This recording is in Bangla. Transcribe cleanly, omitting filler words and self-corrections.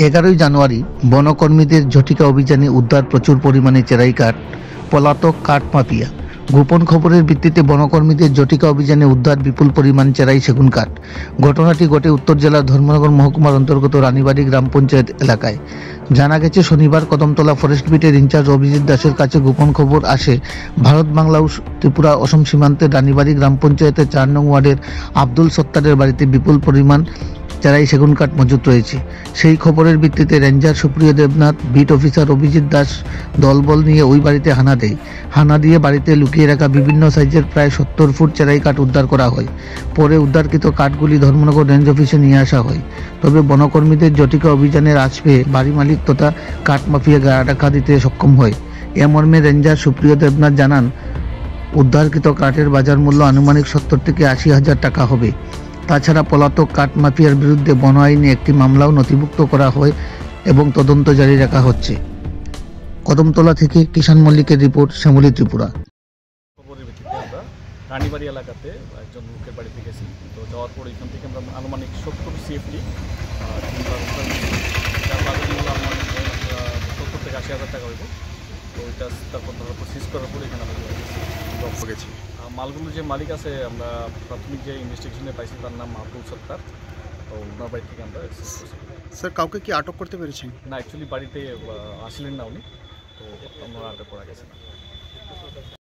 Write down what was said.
11ই জানুয়ারি বনকর্মীদের ঝটিকা অভিযানে উদ্ধার প্রচুর পরিমাণে চেরাই কাঠ, পলাতক কাঠ মাফিয়া। গোপন খবরের ভিত্তিতে বনকর্মীদের ঝটিকা অভিযানে উদ্ধার বিপুল পরিমাণ চেরাই সেগুন কাঠ। ঘটনাটি ঘটে উত্তর জেলার ধর্মনগর মহকুমার অন্তর্গত রানীবাড়ি গ্রাম পঞ্চায়েত এলাকায়। জানা গেছে, শনিবার কদমতলা ফরেস্ট বিটের ইনচার্জ অভিজিৎ দাসের কাছে গোপন খবর আসে ভারত বাংলা ও ত্রিপুরা অসম সীমান্তের রানীবাড়ি গ্রাম পঞ্চায়েতের 4 নং ওয়ার্ডের আব্দুল সত্তারের বাড়িতে বিপুল পরিমাণ চেরাই সেগুন কাঠ মজুত রয়েছে। সেই খবরের ভিত্তিতে রেঞ্জার সুপ্রিয় দেবনাথ, বিট অফিসার অভিজিৎ দাস দলবল নিয়ে ওই বাড়িতে হানা দেয়। হানা দিয়ে বাড়িতে লুকিয়ে রাখা বিভিন্ন সাইজের প্রায় 70 ফুট চেরাই কাঠ উদ্ধার করা হয়। পরে উদ্ধারকৃত কাঠগুলি ধর্মনগর রেঞ্জ অফিসে নিয়ে আসা হয়। তবে বনকর্মীদের ঝটিকা অভিযানের আঁচ পেয়ে বাড়ি মালিক তথা কাঠ মাফিয়া গা ঢাকা দিতে সক্ষম হয়। এ মর্মে রেঞ্জার সুপ্রিয় দেবনাথ জানান, উদ্ধারকৃত কাঠের বাজার মূল্য আনুমানিক 70 থেকে 80 হাজার টাকা হবে। তাছাড়া পলাতক কাঠ মাফিয়ার বিরুদ্ধে বন আইনে একটি মামলাও নথিভুক্ত করা হয় এবং তদন্ত জারি রাখা হচ্ছে। কদমতলা থেকে কিষাণ মল্লিকের রিপোর্ট, শ্যামলী ত্রিপুরা। খবরের ভিত্তিতে আমরা রানীবাড়ি এলাকাতে একজন লোকের বাড়িতে গেছি। তো যাওয়ার পর এখান থেকে আমরা আনুমানিক 70 সেফলি যার বাজার মূল্য আনুমানিক 70 থেকে 80 হাজার টাকা হইব। তো ওইটা তারপর ধরার পর সিজ করার পর এখানে আমরা গেছি। মালগুলো যে মালিক আছে, আমরা প্রাথমিক যে ইনভেস্টিগেশনে পাইছি তার নাম আব্দুল সত্তার। তো ওনার বাড়ি থেকে আমরা স্যার, কাউকে কি আটক করতে পেরেছেন? না, অ্যাকচুয়ালি বাড়িতে আসলেন না উনি, তো আমরা আটক করা গেছে না।